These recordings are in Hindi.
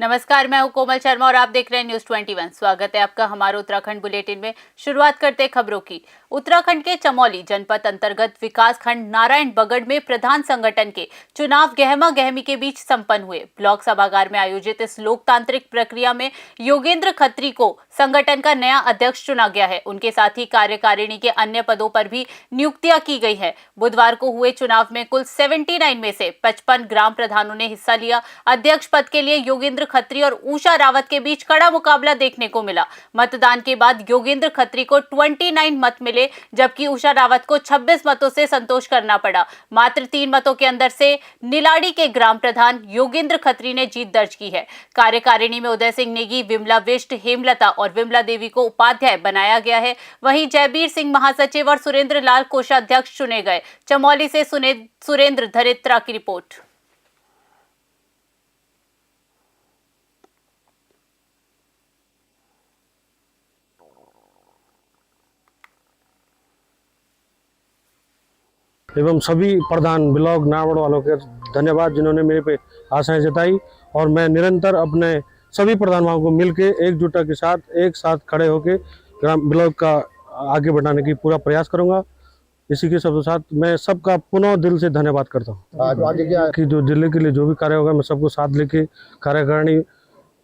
नमस्कार, मैं हूं कोमल शर्मा और आप देख रहे हैं न्यूज 21। स्वागत है आपका हमारे उत्तराखंड बुलेटिन में। शुरुआत करते हैं खबरों की। उत्तराखंड के चमोली जनपद अंतर्गत विकास खंड नारायण बगड़ में प्रधान संगठन के चुनाव गहमा गहमी के बीच संपन्न हुए। ब्लॉक सभागार में आयोजित इस लोकतांत्रिक प्रक्रिया में योगेंद्र खत्री को संगठन का नया अध्यक्ष चुना गया है। उनके साथ ही कार्यकारिणी के अन्य पदों पर भी नियुक्तियां की गई है। बुधवार को हुए चुनाव में कुल 79 में से 55 ग्राम प्रधानों ने हिस्सा लिया। अध्यक्ष पद के लिए योगेंद्र खत्री और उषा रावत के बीच कड़ा मुकाबला देखने को मिला। मतदान के बाद योगेंद्र खत्री को 29 मत मिले, जबकि उषा रावत को 26 मतों से संतोष करना पड़ा। मात्र 3 मतों के अंदर से निलाड़ी के ग्राम प्रधान योगेंद्र खत्री ने जीत दर्ज की है। कार्यकारिणी में उदय सिंह नेगी, विमला बिष्ट, हेमलता और विमला देवी को उपाध्याय बनाया गया है। वहीं जयबीर सिंह महासचिव और सुरेंद्र लाल कोषाध्यक्ष चुने गए। चमोली से सुरेंद्र धरित्रा की रिपोर्ट। एवं सभी प्रधान ब्लॉक नावड़ वालों के धन्यवाद जिन्होंने मेरे पे आशाएं जताई, और मैं निरंतर अपने सभी प्रधानों को मिलके एकजुटता के साथ एक साथ खड़े होकर ग्राम ब्लॉक का आगे बढ़ाने की पूरा प्रयास करूंगा। इसी के साथ मैं सबका पुनः दिल से धन्यवाद करता हूँ कि जो जिले के लिए जो भी कार्य होगा मैं सबको साथ लेके कार्यकारिणी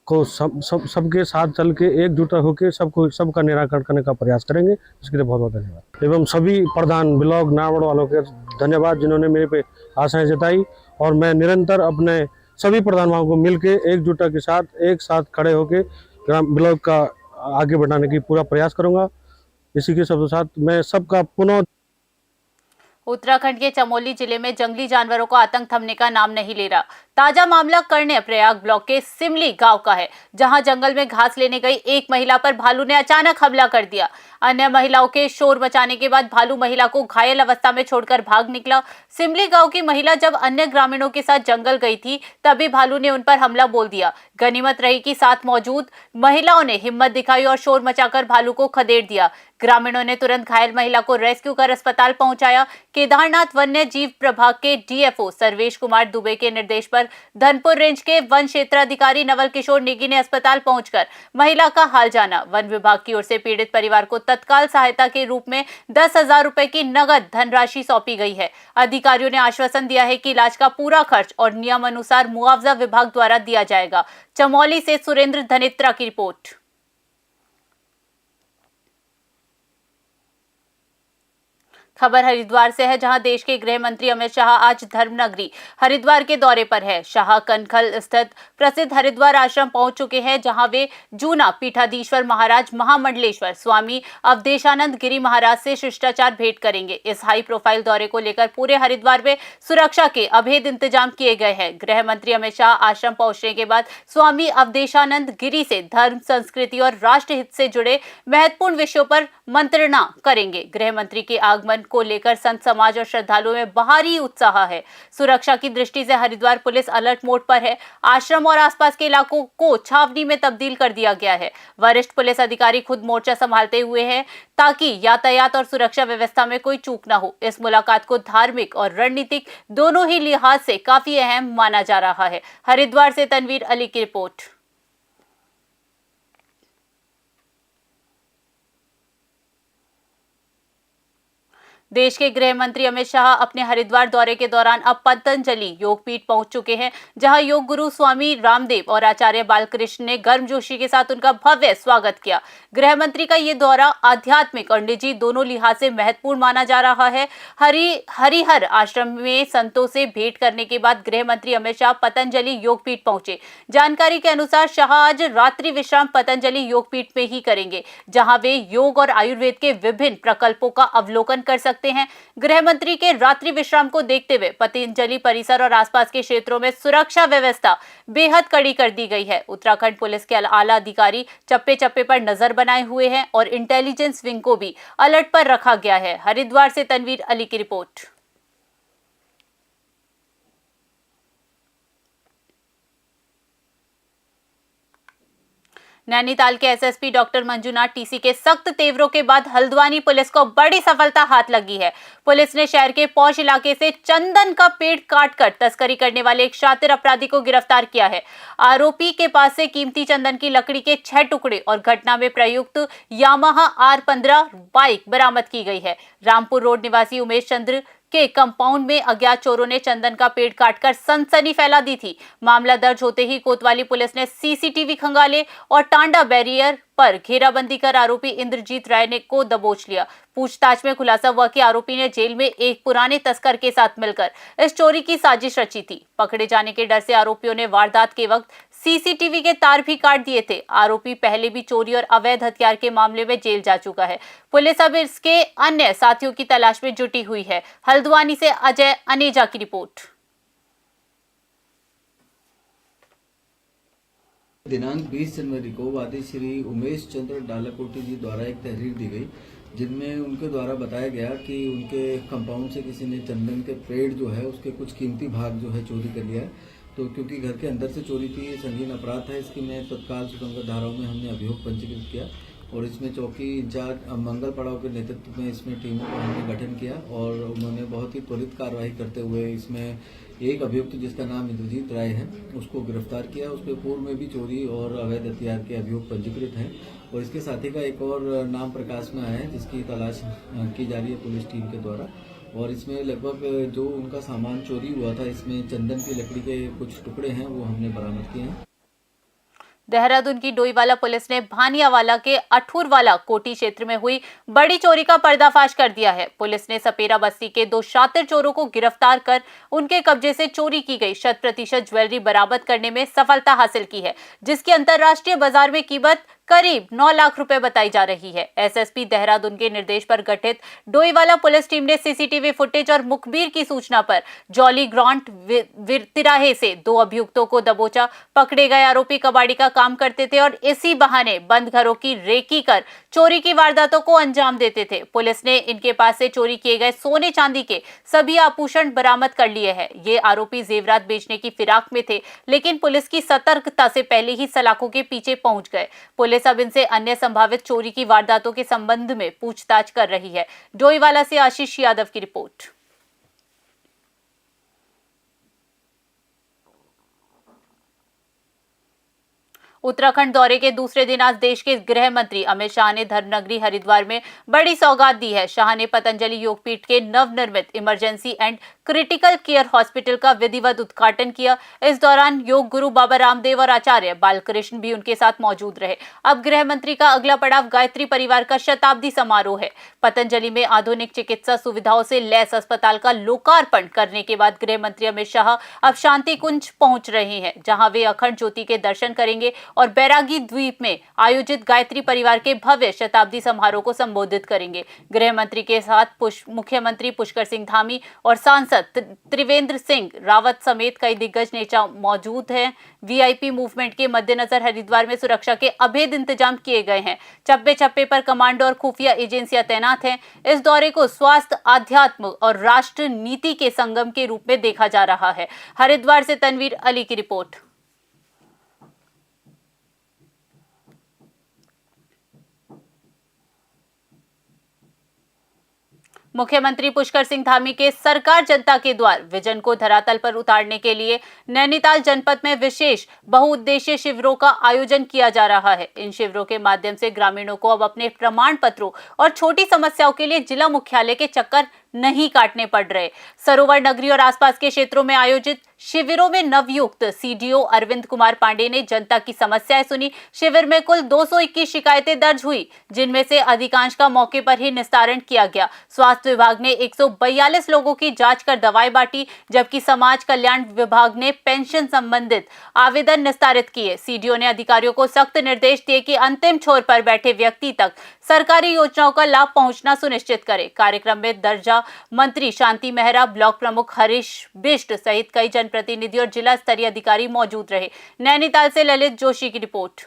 को सबके साथ चल के एकजुट होकर सबका निराकरण करने का प्रयास करेंगे। इसके लिए बहुत बहुत धन्यवाद। एवं सभी प्रधान ब्लॉक नावड़ वालों के धन्यवाद जिन्होंने मेरे पे आशाएं जताई, और मैं निरंतर अपने सभी प्रधानों को मिलके एकजुटता के साथ एक साथ खड़े होकर ग्राम ब्लॉक का आगे बढ़ाने की पूरा प्रयास करूंगा। इसी के साथ मैं सबका पुनः। उत्तराखंड के चमोली जिले में जंगली जानवरों का आतंक थमने का नाम नहीं ले रहा। ताजा मामला कर्णप्रयाग ब्लॉक के सिमली गांव का है, जहां जंगल में घास लेने गई एक महिला पर भालू ने अचानक हमला कर दिया। अन्य महिलाओं के शोर मचाने के बाद भालू महिला को घायल अवस्था में छोड़कर भाग निकला। सिमली गांव की महिला जब अन्य ग्रामीणों के साथ जंगल गई थी, तभी भालू ने उन पर हमला बोल दिया। गनीमत रही कि साथ मौजूद महिलाओं ने हिम्मत दिखाई और शोर मचाकर भालू को खदेड़ दिया। ग्रामीणों ने तुरंत घायल महिला को रेस्क्यू कर अस्पताल पहुंचाया। केदारनाथ वन्य जीव प्रभाग के डीएफओ सर्वेश कुमार दुबे के निर्देश पर धनपुर रेंज के वन क्षेत्राधिकारी नवल किशोर नेगी ने अस्पताल पहुंचकर महिला का हाल जाना। वन विभाग की ओर से पीड़ित परिवार को तत्काल सहायता के रूप में 10,000 रुपए की नगद धनराशि सौंपी गई है। अधिकारियों ने आश्वासन दिया है कि इलाज का पूरा खर्च और नियम अनुसार मुआवजा विभाग द्वारा दिया जाएगा। चमोली से सुरेंद्र धनित्रा की रिपोर्ट। खबर हरिद्वार से है, जहां देश के गृह मंत्री अमित शाह आज धर्मनगरी हरिद्वार के दौरे पर है। शाह कनखल स्थित प्रसिद्ध हरिद्वार आश्रम पहुंच चुके हैं, जहां वे जूना पीठाधीश्वर महाराज महामंडलेश्वर स्वामी अवधेशानंद गिरी महाराज से शिष्टाचार भेंट करेंगे। इस हाई प्रोफाइल दौरे को लेकर पूरे हरिद्वार में सुरक्षा के अभेद इंतजाम किए गए हैं। गृह मंत्री अमित शाह आश्रम पहुंचने के बाद स्वामी अवधेशानंद गिरी से धर्म, संस्कृति और राष्ट्र हित से जुड़े महत्वपूर्ण विषयों पर मंत्रणा करेंगे। गृह मंत्री के आगमन को लेकर संत समाज और श्रद्धालुओं में भारी उत्साह है। सुरक्षा की दृष्टि से हरिद्वार पुलिस अलर्ट मोड पर है। आश्रम और आसपास के इलाकों को छावनी में तब्दील कर दिया गया है। वरिष्ठ पुलिस अधिकारी खुद मोर्चा संभालते हुए हैं, ताकि यातायात और सुरक्षा व्यवस्था में कोई चूक न हो। इस मुलाकात को धार्मिक और रणनीतिक दोनों ही लिहाज से काफी अहम माना जा रहा है। हरिद्वार से तनवीर अली की रिपोर्ट। देश के गृह मंत्री अमित शाह अपने हरिद्वार दौरे के दौरान अब पतंजलि योगपीठ पहुंच चुके हैं, जहां योग गुरु स्वामी रामदेव और आचार्य बालकृष्ण ने गर्मजोशी के साथ उनका भव्य स्वागत किया। गृह मंत्री का ये दौरा आध्यात्मिक और निजी दोनों लिहाज से महत्वपूर्ण माना जा रहा है। हरिहर आश्रम में संतों से भेंट करने के बाद गृह मंत्री अमित शाह पतंजलि योगपीठ पहुंचे। जानकारी के अनुसार शाह आज रात्रि विश्राम पतंजलि योगपीठ में ही करेंगे, जहां वे योग और आयुर्वेद के विभिन्न प्रकल्पों का अवलोकन कर सकते हैं। गृह मंत्री के रात्रि विश्राम को देखते हुए पतंजलि परिसर और आसपास के क्षेत्रों में सुरक्षा व्यवस्था बेहद कड़ी कर दी गई है। उत्तराखंड पुलिस के आला अधिकारी चप्पे चप्पे पर नजर बनाए हुए हैं और इंटेलिजेंस विंग को भी अलर्ट पर रखा गया है। हरिद्वार से तनवीर अली की रिपोर्ट। नैनीताल के एसएसपी डॉक्टर मंजुनाथ टीसी के सख्त तेवरों के बाद हल्द्वानी पुलिस को बड़ी सफलता हाथ लगी है। पुलिस ने शहर के पौष इलाके से चंदन का पेड़ काटकर तस्करी करने वाले एक शातिर अपराधी को गिरफ्तार किया है। आरोपी के पास से कीमती चंदन की लकड़ी के 6 टुकड़े और घटना में प्रयुक्त यामाहा R15 बाइक बरामद की गई है। रामपुर रोड निवासी उमेश चंद्र के कंपाउंड में अज्ञात चोरों ने चंदन का पेड़ काटकर सनसनी फैला दी थी। मामला दर्ज होते ही कोतवाली पुलिस ने सीसीटीवी खंगाले और टांडा बैरियर पर घेराबंदी कर आरोपी इंद्रजीत राय ने को दबोच लिया। पूछताछ में खुलासा हुआ कि आरोपी ने जेल में एक पुराने तस्कर के साथ मिलकर इस चोरी की साजिश रची थी। पकड़े जाने के डर से आरोपियों ने वारदात के वक्त सीसीटीवी के तार भी काट दिए थे। आरोपी पहले भी चोरी और अवैध हथियार के मामले में जेल जा चुका है। पुलिस अब इसके अन्य साथियों की तलाश में जुटी हुई है। हल्द्वानी से अजय अनेजा की रिपोर्ट। दिनांक 20 जनवरी को वादी श्री उमेश चंद्र डालाकोटी जी द्वारा एक तहरीर दी गई, जिनमें उनके द्वारा बताया गया कि उनके कंपाउंड से किसी ने चंदन के पेड़ जो है उसके कुछ कीमती भाग जो है चोरी कर लिया है। तो क्योंकि घर के अंदर से चोरी थी, ये संगीन अपराध है, इसकी में तत्काल सुसंगत धाराओं में हमने अभियोग पंजीकृत किया और इसमें चौकी इंचार्ज मंगल पड़ाव के नेतृत्व में इसमें टीमों का हमने गठन किया और उन्होंने बहुत ही त्वरित कार्रवाई करते हुए इसमें एक अभियुक्त जिसका नाम इंद्रजीत राय है उसको गिरफ्तार किया। उसके पूर्व में भी चोरी और अवैध हथियार के अभियोग पंजीकृत हैं और इसके साथी का एक और नाम प्रकाश में आया है जिसकी तलाश की जा रही है पुलिस टीम के द्वारा। और इसमें लगभग जो उनका सामान चोरी हुआ था, इसमें चंदन की लकड़ी के कुछ टुकड़े हैं वो हमने बरामद किए हैं। देहरादून की डोईवाला पुलिस ने भानियावाला के अठूरवाला कोटी क्षेत्र में हुई बड़ी चोरी का पर्दाफाश कर दिया है। पुलिस ने सपेरा बस्ती के 2 शातिर चोरों को गिरफ्तार कर उनके कब्जे से चोरी की गई 100% ज्वेलरी बरामद करने में सफलता हासिल की है, जिसकी अंतर्राष्ट्रीय बाजार में कीमत करीब 9 लाख रुपए बताई जा रही है। एसएसपी देहरादून के निर्देश पर गठित डोईवाला पुलिस टीम ने सीसीटीवी फुटेज और मुखबिर की सूचना पर जॉली ग्रांट तिराहे से 2 अभियुक्तों को दबोचा। पकड़े गए आरोपी कबाड़ी का काम करते थे और इसी बहाने बंद घरों की रेकी कर चोरी की वारदातों को अंजाम देते थे। पुलिस ने इनके पास से चोरी किए गए सोने चांदी के सभी आभूषण बरामद कर लिए हैं। ये आरोपी जेवरात बेचने की फिराक में थे, लेकिन पुलिस की सतर्कता से पहले ही सलाखों के पीछे पहुंच गए। पुलिस अब इनसे अन्य संभावित चोरी की वारदातों के संबंध में पूछताछ कर रही है। डोईवाला से आशीष यादव की रिपोर्ट। उत्तराखंड दौरे के दूसरे दिन आज देश के गृह मंत्री अमित शाह ने धर्मनगरी हरिद्वार में बड़ी सौगात दी है। शाह ने पतंजलि योगपीठ के नवनिर्मित emergency and critical care hospital का विधिवत उद्घाटन किया। इस दौरान योग गुरु बाबा रामदेव और आचार्य बालकृष्ण भी उनके साथ मौजूद रहे। अब गृह मंत्री का अगला पड़ाव गायत्री परिवार का शताब्दी समारोह है। पतंजलि में आधुनिक चिकित्सा सुविधाओं से लैस अस्पताल का लोकार्पण करने के बाद गृह मंत्री अमित शाह अब शांति कुंज पहुंच रहे हैं, जहां वे अखंड ज्योति के दर्शन करेंगे और बैरागी द्वीप में आयोजित गायत्री परिवार के भव्य शताब्दी समारोह को संबोधित करेंगे। गृह मंत्री के साथ मुख्यमंत्री पुष्कर सिंह धामी और सांसद त्रिवेंद्र सिंह रावत समेत कई दिग्गज नेता मौजूद हैं। वीआईपी मूवमेंट के मद्देनजर हरिद्वार में सुरक्षा के अभेद इंतजाम किए गए हैं। चप्पे चप्पे पर कमांडो और खुफिया एजेंसियां तैनात हैं। इस दौरे को स्वास्थ्य, आध्यात्म और राष्ट्र नीति के संगम के रूप में देखा जा रहा है। हरिद्वार से तनवीर अली की रिपोर्ट। मुख्यमंत्री पुष्कर सिंह धामी के सरकार जनता के द्वार विजन को धरातल पर उतारने के लिए नैनीताल जनपद में विशेष बहुउद्देशीय शिविरों का आयोजन किया जा रहा है। इन शिविरों के माध्यम से ग्रामीणों को अब अपने प्रमाण पत्रों और छोटी समस्याओं के लिए जिला मुख्यालय के चक्कर नहीं काटने पड़ रहे। सरोवर नगरी और आसपास के क्षेत्रों में आयोजित शिविरों में नवयुक्त सीडीओ अरविंद कुमार पांडे ने जनता की समस्याएं सुनी। शिविर में कुल 221 शिकायतें दर्ज हुई, जिनमें से अधिकांश का मौके पर ही निस्तारण किया गया। स्वास्थ्य विभाग ने 142 लोगों की जांच कर दवाएं बांटी, जबकि समाज कल्याण विभाग ने पेंशन संबंधित आवेदन निस्तारित किए। सीडीओ ने अधिकारियों को सख्त निर्देश दिए कि अंतिम छोर पर बैठे व्यक्ति तक सरकारी योजनाओं का लाभ पहुंचना सुनिश्चित करे। कार्यक्रम में दर्जा मंत्री शांति मेहरा, ब्लॉक प्रमुख हरीश बिष्ट सहित कई जनप्रतिनिधि और जिला स्तरीय अधिकारी मौजूद रहे। नैनीताल से ललित जोशी की रिपोर्ट।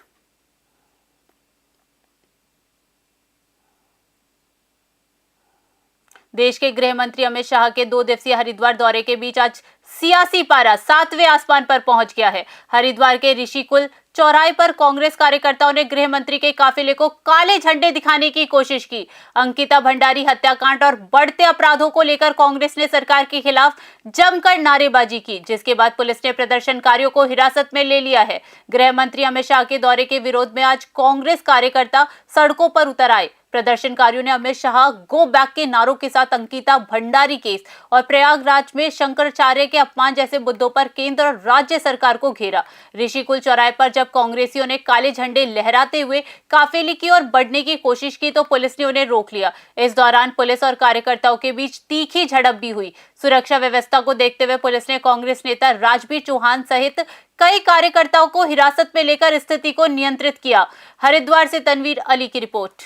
देश के गृह मंत्री अमित शाह के 2 दिवसीय हरिद्वार दौरे के बीच आज सियासी पारा 7वें आसमान पर पहुंच गया है। हरिद्वार के ऋषिकुल चौराहे पर कांग्रेस कार्यकर्ताओं ने गृह मंत्री के काफिले को काले झंडे दिखाने की कोशिश की। अंकिता भंडारी हत्याकांड और बढ़ते अपराधों को लेकर कांग्रेस ने सरकार के खिलाफ जमकर नारेबाजी की, जिसके बाद पुलिस ने प्रदर्शनकारियों को हिरासत में ले लिया है। गृह मंत्री अमित शाह के दौरे के विरोध में आज कांग्रेस कार्यकर्ता सड़कों पर उतर आए। प्रदर्शनकारियों ने अमित शाह गो बैक के नारों के साथ अंकिता भंडारी केस और प्रयागराज में शंकराचार्य के अपमान जैसे मुद्दों पर केंद्र और राज्य सरकार को घेरा। ऋषिकुल चौराहे पर जब कांग्रेसियों ने काले झंडे लहराते हुए काफिले की ओर बढ़ने की कोशिश की तो पुलिस ने उन्हें रोक लिया। इस दौरान पुलिस और कार्यकर्ताओं के बीच तीखी झड़प भी हुई। सुरक्षा व्यवस्था को देखते हुए पुलिस ने कांग्रेस नेता राजबीर चौहान सहित कई कार्यकर्ताओं को हिरासत में लेकर स्थिति को नियंत्रित किया। हरिद्वार से तनवीर अली की रिपोर्ट।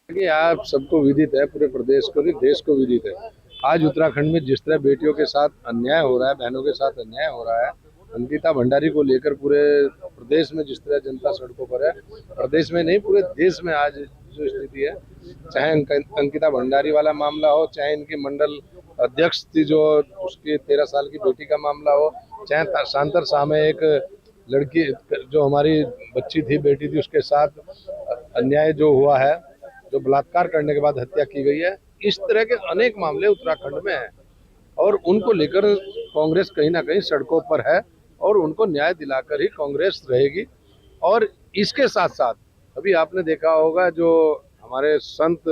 कि आप सबको विदित है, पूरे प्रदेश को नहीं देश को विदित है, आज उत्तराखंड में जिस तरह बेटियों के साथ अन्याय हो रहा है, बहनों के साथ अन्याय हो रहा है, अंकिता भंडारी को लेकर पूरे प्रदेश में जिस तरह जनता सड़कों पर है, प्रदेश में नहीं पूरे देश में आज जो स्थिति है, चाहे अंकिता भंडारी वाला मामला हो, चाहे इनकी मंडल अध्यक्ष थी जो उसकी 13 साल की बेटी का मामला हो, चाहे सांतर शाह में एक लड़की जो हमारी बच्ची थी, बेटी थी, उसके साथ अन्याय जो हुआ है, जो बलात्कार करने के बाद हत्या की गई है, इस तरह के अनेक मामले उत्तराखंड में हैं और उनको लेकर कांग्रेस कहीं ना कहीं सड़कों पर है और उनको न्याय दिलाकर ही कांग्रेस रहेगी। और इसके साथ साथ अभी आपने देखा होगा जो हमारे संत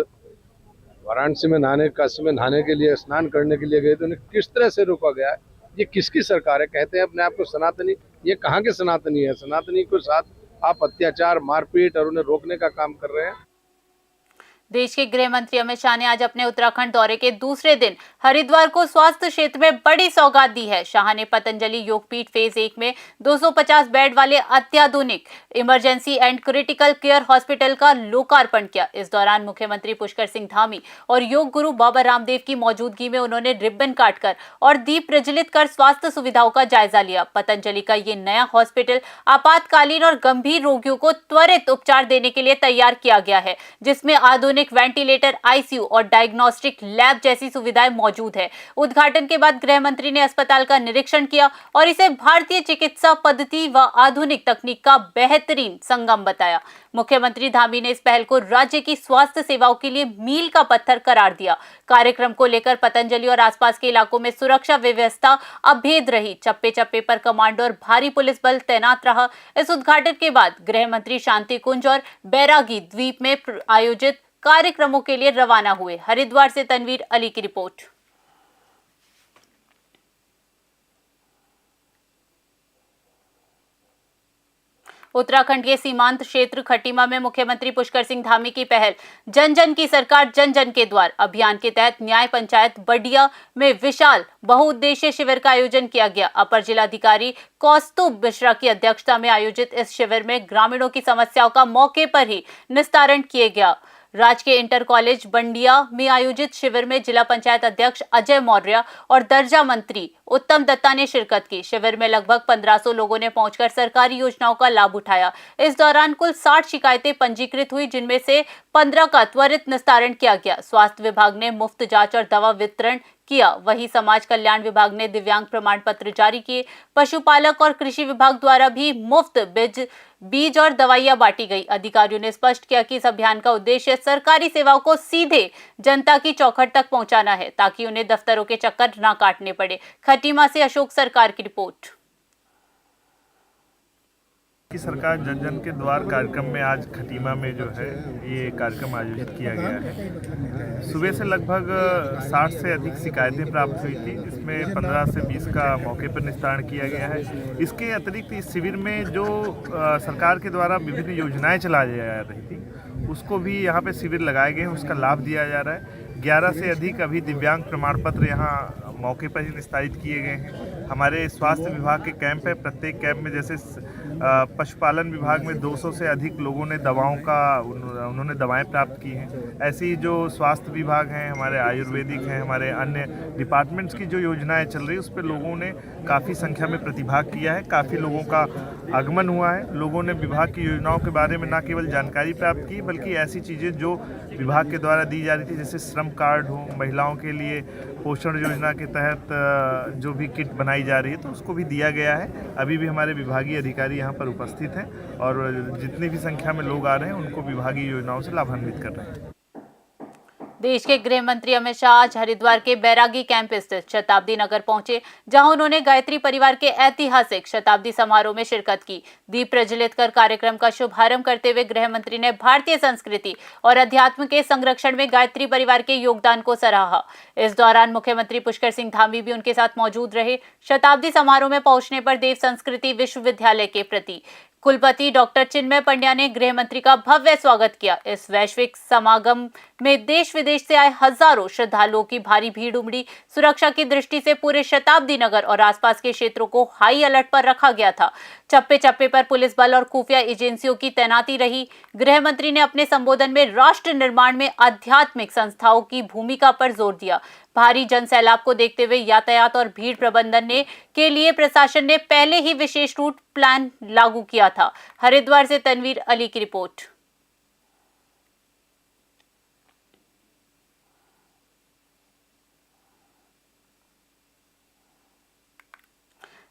वाराणसी में काशी में नहाने के लिए, स्नान करने के लिए गए तो उन्हें किस तरह से रोका गया है। ये किसकी सरकार है? कहते हैं अपने आप को सनातनी, ये कहाँ के सनातनी है? सनातनी के साथ आप अत्याचार, मारपीट और उन्हें रोकने का काम कर रहे हैं। देश के गृह मंत्री अमित शाह ने आज अपने उत्तराखंड दौरे के दूसरे दिन हरिद्वार को स्वास्थ्य क्षेत्र में बड़ी सौगात दी है। शाह ने पतंजलि योगपीठ फेज 1 में 250 बेड वाले अत्याधुनिक emergency and critical care hospital का लोकार्पण किया। इस दौरान मुख्यमंत्री पुष्कर सिंह धामी और योग गुरु बाबा रामदेव की मौजूदगी में उन्होंने रिबन काटकर और दीप प्रज्वलित कर स्वास्थ्य सुविधाओं का जायजा लिया। पतंजलि का ये नया हॉस्पिटल आपातकालीन और गंभीर रोगियों को त्वरित उपचार देने के लिए तैयार किया गया है, जिसमें आधुनिक वेंटिलेटर, आईसीयू और डायग्नोस्टिक लैब जैसी सुविधाएं मौजूद है। उद्घाटन के बाद गृह मंत्री ने अस्पताल का निरीक्षण किया और इसे भारतीय चिकित्सा पद्धति व आधुनिक तकनीक का बेहतरीन संगम बताया। मुख्यमंत्री धामी ने इस पहल को राज्य की स्वास्थ्य सेवाओं के लिए मील का पत्थर करार दिया। कार्यक्रम को लेकर पतंजलि और आसपास के इलाकों में सुरक्षा व्यवस्था अभेद रही। चप्पे चप्पे पर कमांडो और भारी पुलिस बल तैनात रहा। इस उद्घाटन के बाद गृह मंत्री शांति कुंज और बैरागी द्वीप में आयोजित कार्यक्रमों के लिए रवाना हुए। हरिद्वार से तनवीर अली की रिपोर्ट। उत्तराखंड के सीमांत क्षेत्र खटीमा में मुख्यमंत्री पुष्कर सिंह धामी की पहल जन जन की सरकार जन जन के द्वार अभियान के तहत न्याय पंचायत बडिया में विशाल बहुउद्देशीय शिविर का आयोजन किया गया। अपर जिलाधिकारी कौस्तुभ मिश्रा की अध्यक्षता में आयोजित इस शिविर में ग्रामीणों की समस्याओं का मौके पर ही निस्तारण किया गया। राजकीय इंटर कॉलेज बंडिया में आयोजित शिविर में जिला पंचायत अध्यक्ष अजय मौर्य और दर्जा मंत्री उत्तम दत्ता ने शिरकत की। शिविर में लगभग 1500 लोगों ने पहुंचकर सरकारी योजनाओं का लाभ उठाया। इस दौरान कुल 60 शिकायतें पंजीकृत हुई, जिनमें से 15 का त्वरित निस्तारण किया गया। स्वास्थ्य विभाग ने मुफ्त जांच और दवा वितरण किया। वहीं समाज कल्याण विभाग ने दिव्यांग प्रमाण पत्र जारी किए। पशुपालक और कृषि विभाग द्वारा भी मुफ्त बीज और दवाइयां बांटी गई। अधिकारियों ने स्पष्ट किया कि इस अभियान का उद्देश्य सरकारी सेवाओं को सीधे जनता की चौखट तक पहुंचाना है, ताकि उन्हें दफ्तरों के चक्कर न काटने पड़े। खटीमा से अशोक सरकार की रिपोर्ट। की सरकार जन जन के द्वार कार्यक्रम में आज खटीमा में जो है ये कार्यक्रम आयोजित किया गया है। सुबह से लगभग 60 से अधिक शिकायतें प्राप्त हुई थी, जिसमें 15 से 20 का मौके पर निस्तारण किया गया है। इसके अतिरिक्त इस शिविर में जो सरकार के द्वारा विभिन्न योजनाएं चलाई जा रही थी, उसको भी यहाँ पे शिविर लगाए गए हैं, उसका लाभ दिया जा रहा है। 11 से अधिक अभी दिव्यांग प्रमाण पत्र यहाँ मौके पर ही निस्तारित किए गए हैं। हमारे स्वास्थ्य विभाग के कैंप है, प्रत्येक कैंप में जैसे पशुपालन विभाग में 200 से अधिक लोगों ने उन्होंने दवाएं प्राप्त की हैं। ऐसी जो स्वास्थ्य विभाग हैं, हमारे आयुर्वेदिक हैं, हमारे अन्य डिपार्टमेंट्स की जो योजनाएं चल रही है उस पर लोगों ने काफ़ी संख्या में प्रतिभाग किया है। काफ़ी लोगों का आगमन हुआ है। लोगों ने विभाग की योजनाओं के बारे में न केवल जानकारी प्राप्त की बल्कि ऐसी चीज़ें जो विभाग के द्वारा दी जा रही थी, जैसे श्रम कार्ड हो, महिलाओं के लिए पोषण योजना के तहत जो भी किट बनाई जा रही है तो उसको भी दिया गया है। अभी भी हमारे विभागीय अधिकारी यहाँ पर उपस्थित हैं और जितनी भी संख्या में लोग आ रहे हैं उनको विभागीय योजनाओं से लाभान्वित कर रहे हैं। देश के गृह मंत्री अमित शाह आज हरिद्वार के बैरागी कैंप स्थित शताब्दी नगर पहुंचे, जहां उन्होंने गायत्री परिवार के ऐतिहासिक शताब्दी समारोह में शिरकत की। दीप प्रज्वलित कर कार्यक्रम का शुभारंभ करते हुए गृह मंत्री ने भारतीय संस्कृति और अध्यात्म के संरक्षण में गायत्री परिवार के योगदान को सराहा। इस दौरान मुख्यमंत्री पुष्कर सिंह धामी भी उनके साथ मौजूद रहे। शताब्दी समारोह में पहुंचने पर देव संस्कृति विश्वविद्यालय के प्रति कुलपति डॉक्टर चिन्मय पंड्या ने गृह मंत्री का भव्य स्वागत किया। इस वैश्विक समागम में देश विदेश से आए हजारों श्रद्धालुओं की भारी भीड़ उमड़ी। सुरक्षा की दृष्टि से पूरे शताब्दी नगर और आसपास के क्षेत्रों को हाई अलर्ट पर रखा गया था। चप्पे चप्पे पर पुलिस बल और खुफिया एजेंसियों की तैनाती रही। गृह मंत्री ने अपने संबोधन में राष्ट्र निर्माण में आध्यात्मिक संस्थाओं की भूमिका पर जोर दिया। भारी जन सैलाब को देखते हुए यातायात और भीड़ प्रबंधन के लिए प्रशासन ने पहले ही विशेष रूट प्लान लागू किया था। हरिद्वार से तनवीर अली की रिपोर्ट।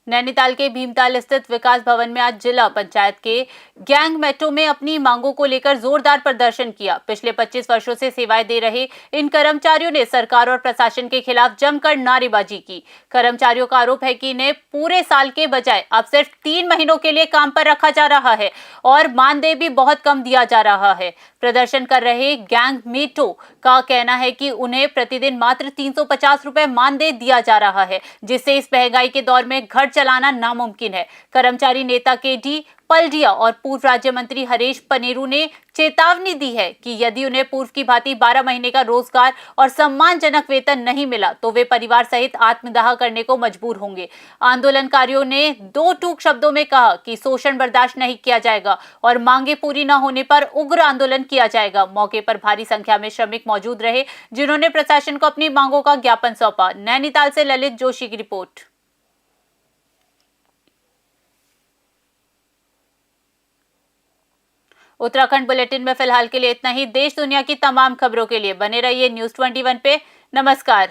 नैनीताल के भीमताल स्थित विकास भवन में आज जिला पंचायत के गैंग मेट्रो में अपनी मांगों को लेकर जोरदार प्रदर्शन किया। पिछले 25 वर्षों से सेवाएं दे रहे इन कर्मचारियों ने सरकार और प्रशासन के खिलाफ जमकर नारेबाजी की। कर्मचारियों का आरोप है कि इन्हें पूरे साल के बजाय अब सिर्फ 3 महीनों के लिए काम पर रखा जा रहा है और मानदेय भी बहुत कम दिया जा रहा है। प्रदर्शन कर रहे गैंग मेटो का कहना है कि उन्हें प्रतिदिन मात्र 350 रुपए मानदेय दिया जा रहा है, जिससे इस महंगाई के दौर में घर चलाना नामुमकिन है। कर्मचारी नेता केडी पलडिया और पूर्व राज्य मंत्री हरीश पनेरू ने चेतावनी दी है कि यदि उन्हें पूर्व की भांति 12 महीने का रोजगार और सम्मानजनक वेतन नहीं मिला तो वे परिवार सहित आत्मदाह करने को मजबूर होंगे। आंदोलनकारियों ने 2 टूक शब्दों में कहा कि शोषण बर्दाश्त नहीं किया जाएगा और मांगे पूरी न होने पर उग्र आंदोलन किया जाएगा। मौके पर भारी संख्या में श्रमिक मौजूद रहे, जिन्होंने प्रशासन को अपनी मांगों का ज्ञापन सौंपा। नैनीताल से ललित जोशी की रिपोर्ट। उत्तराखंड बुलेटिन में फिलहाल के लिए इतना ही। देश दुनिया की तमाम खबरों के लिए बने रहिए न्यूज़ 21 पे। नमस्कार।